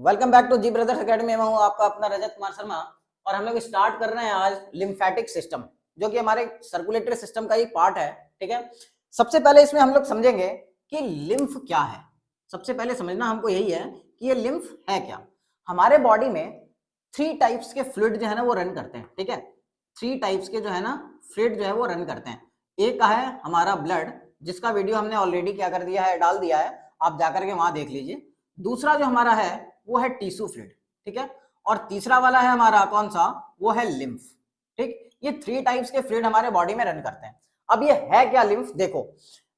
Welcome back to G brothers academy. मैं हूं आपका अपना रजत कुमार शर्मा और हम लोग स्टार्ट कर रहे हैं आज लिम्फेटिक सिस्टम, जो कि हमारे सर्कुलेटरी सिस्टम का ही पार्ट है। ठीक है, सबसे पहले इसमें हम लोग समझेंगे कि लिम्फ क्या है। सबसे पहले समझना हमको यही है कि ये लिम्फ है क्या। हमारे बॉडी में 3 टाइप्स के फ्लूइड जो है ना वो रन करते हैं। ठीक है, 3 टाइप्स के जो है ना फ्लूइड जो है वो रन करते हैं। एक है हमारा ब्लड, जिसका वीडियो हमने ऑलरेडी क्या कर दिया है, डाल दिया है, आप जाकर के वहां देख लीजिए। दूसरा जो हमारा है वो है टिश्यू फ्लूइड। ठीक है, और तीसरा वाला है हमारा कौन सा, वो है लिम्फ। ठीक, ये 3 टाइप्स के फ्लूइड हमारे बॉडी में रन करते हैं। अब ये है क्या लिम्फ, देखो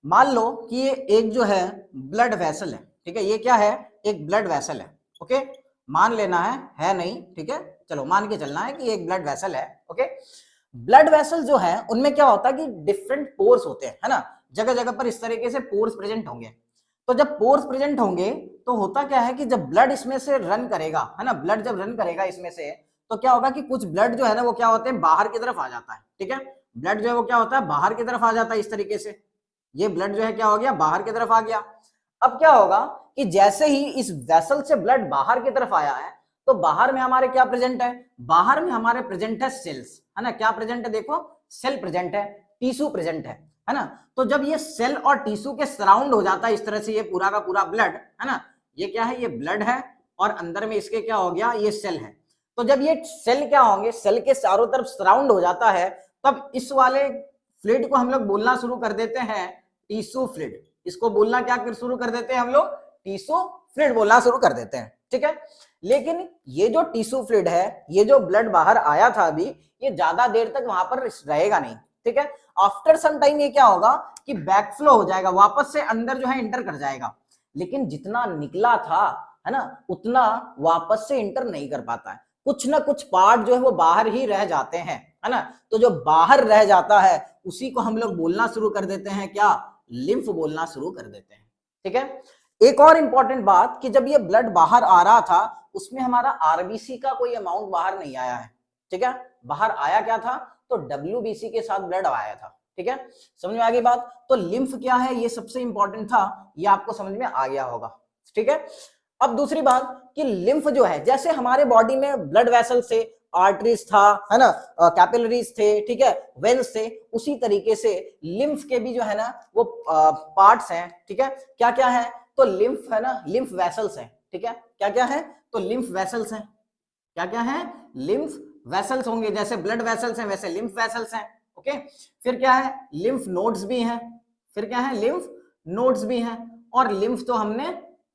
मान लो कि ये एक जो है ब्लड वेसल है। ठीक है, ये क्या है, एक ब्लड वेसल है। ओके, मान लेना है नहीं। ठीक है, चलो मान के चलना है कि ये एक ब्लड वेसल है। ओके, ब्लड वेसल जो है उनमें क्या होता है कि डिफरेंट पोर्स होते हैं, है ना, जगह जगह पर इस तरीके से पोर्स प्रेजेंट होंगे। तो जब पोर्स प्रेजेंट होंगे तो होता क्या है कि जब ब्लड इसमें से रन करेगा, है ना, ब्लड जब रन करेगा इसमें से, तो क्या होगा कि कुछ ब्लड जो है ना वो क्या होते हैं, बाहर की तरफ आ जाता है। ठीक है, ब्लड जो है वो क्या होता है, बाहर की तरफ आ जाता है इस तरीके से। ये ब्लड जो है क्या हो गया, बाहर की तरफ आ गया। अब क्या होगा कि जैसे ही इस वेसल से ब्लड बाहर की तरफ आया है तो बाहर में हमारे क्या प्रेजेंट है, बाहर में हमारे प्रेजेंट है सेल्स, है ना। क्या प्रेजेंट है, देखो सेल प्रेजेंट है, टिश्यू प्रेजेंट है ना। तो जब ये सेल और टिश्यू के सराउंड हो जाता है इस तरह से ये पूरा का पूरा ब्लड, है ना, ये क्या है, ये ब्लड है और अंदर में इसके क्या हो गया, ये सेल है। तो जब ये सेल क्या होंगे, सेल के चारों तरफ सराउंड हो जाता है, तब इस वाले फ्लूइड को हम लोग बोलना शुरू कर देते हैं टिश्यू फ्लूइड। इसको बोलना क्या शुरू कर देते हैं हम लोग, टिश्यू फ्लूइड बोलना शुरू कर देते हैं। ठीक है, लेकिन ये जो टिश्यू फ्लूइड है, ये जो ब्लड बाहर आया था अभी, ये ज्यादा देर तक वहां पर रहेगा नहीं। ठीक है, आफ्टर सम टाइम ये क्या होगा कि बैकफ्लो हो जाएगा, वापस से अंदर जो है इंटर कर जाएगा। लेकिन जितना निकला था, है ना, उतना वापस से इंटर नहीं कर पाता है। कुछ ना कुछ पार्ट जो है वो बाहर ही रह जाते हैं, है ना। तो जो बाहर रह जाता है उसी को हम लोग बोलना शुरू कर देते हैं, क्या, लिम्फ बोलना शुरू कर देते हैं। ठीक है, एक और इंपॉर्टेंट बात कि जब ये ब्लड बाहर आ रहा था उसमें हमारा आरबीसी का कोई अमाउंट बाहर नहीं आया है। ठीक है, बाहर आया क्या था, तो डब्ल्यूबीसी के साथ ब्लड आया था। ठीक है, समझ में आ गई बात। तो लिम्फ क्या है, ये सबसे इंपॉर्टेंट था, ये आपको समझ में आ गया होगा। ठीक है, अब दूसरी बात कि लिम्फ जो है, जैसे हमारे बॉडी में ब्लड वेसल से आर्टरीज था, है ना, कैपिलरीज थे, ठीक है, वेन्स थे, उसी तरीके से लिम्फ के भी जो है ना वो पार्ट्स हैं। ठीक है, क्या क्या है, तो लिम्फ है ना, लिम्फ वेसल्स हैं। ठीक है, क्या क्या है, तो लिम्फ वेसल्स हैं। क्या क्या है, लिम्फ वेसल्स होंगे, जैसे ब्लड वेसल्स हैं वैसे लिम्फ वेसल्स हैं। ओके, फिर क्या है, लिम्फ नोड्स भी हैं। फिर क्या है, लिम्फ नोड्स भी हैं। और लिम्फ तो हमने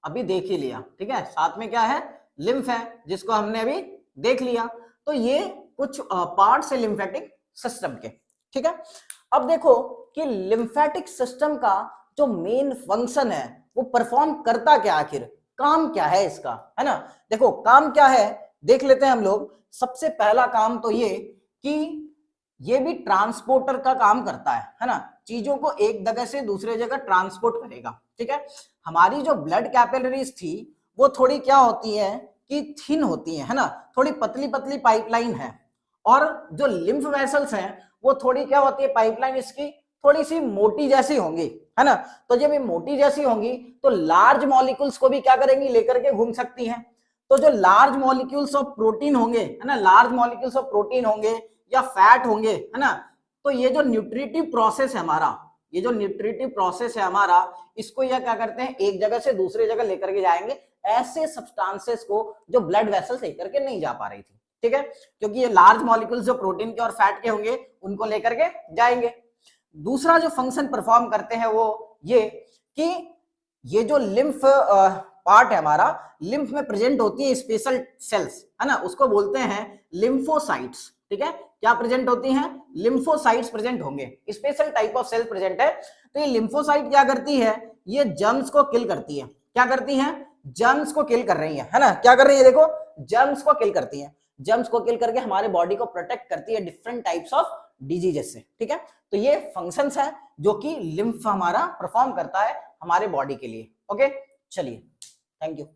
अभी देख ही लिया। ठीक है, साथ में क्या है, लिम्फ है, जिसको हमने अभी देख लिया। तो ये कुछ पार्ट्स है लिम्फेटिक सिस्टम के। ठीक है, अब देखो कि लिम्फेटिक सिस्टम का जो मेन फंक्शन है वो परफॉर्म करता क्या, आखिर काम क्या है इसका, है ना। देखो काम क्या है देख लेते हैं हम लोग। सबसे पहला काम तो ये कि ये भी ट्रांसपोर्टर का काम करता है ना, चीजों को एक जगह से दूसरे जगह ट्रांसपोर्ट करेगा। ठीक है, हमारी जो ब्लड कैपिलरीज थी वो थोड़ी क्या होती है कि थिन होती है ना, थोड़ी पतली पतली पाइपलाइन है। और जो लिम्फ वेसल्स हैं वो थोड़ी क्या होती है, पाइपलाइन इसकी थोड़ी सी मोटी जैसी होंगी, है ना। तो जब ये मोटी जैसी होंगी तो लार्ज मॉलिक्यूल्स को भी क्या करेंगी, लेकर के घूम सकती हैं। तो जो लार्ज मॉलिक्यूल्स ऑफ प्रोटीन होंगे, है ना, लार्ज मॉलिक्यूल्स ऑफ प्रोटीन होंगे या फैट होंगे, है ना, तो ये जो न्यूट्रिटिव प्रोसेस है हमारा, ये जो न्यूट्रिटिव प्रोसेस है हमारा, इसको यह क्या करते हैं, एक जगह से दूसरी जगह लेकर के जाएंगे, ऐसे सब्सटेंसेस को जो ब्लड वेसल से लेकर के नहीं जा पा रही थी। ठीक है, क्योंकि ये लार्ज मॉलिक्यूल्स जो प्रोटीन के और फैट के होंगे उनको लेकर के जाएंगे। दूसरा जो फंक्शन परफॉर्म करते हैं वो ये कि ये जो लिम्फ पार्ट है हमारा, लिम्फ में प्रेजेंट होती है स्पेशल सेल्स, है ना, उसको बोलते हैं लिम्फोसाइट्स। ठीक है, क्या प्रेजेंट होती हैं, लिम्फोसाइट्स प्रेजेंट होंगे, special type of cell present है। तो ये लिम्फोसाइट क्या करती है, ये जर्म्स को किल करती है। क्या करती हैं, जर्म्स को किल कर रही है ना, क्या कर रही है, देखो जर्म्स को किल करती है। जर्म्स को किल करके हमारे बॉडी को प्रोटेक्ट करती है डिफरेंट टाइप्स ऑफ डिजीजेस से। ठीक है, तो ये फंक्शंस है जो कि लिम्फ हमारा परफॉर्म करता है हमारे बॉडी के लिए। ओके, चलिए, थैंक यू।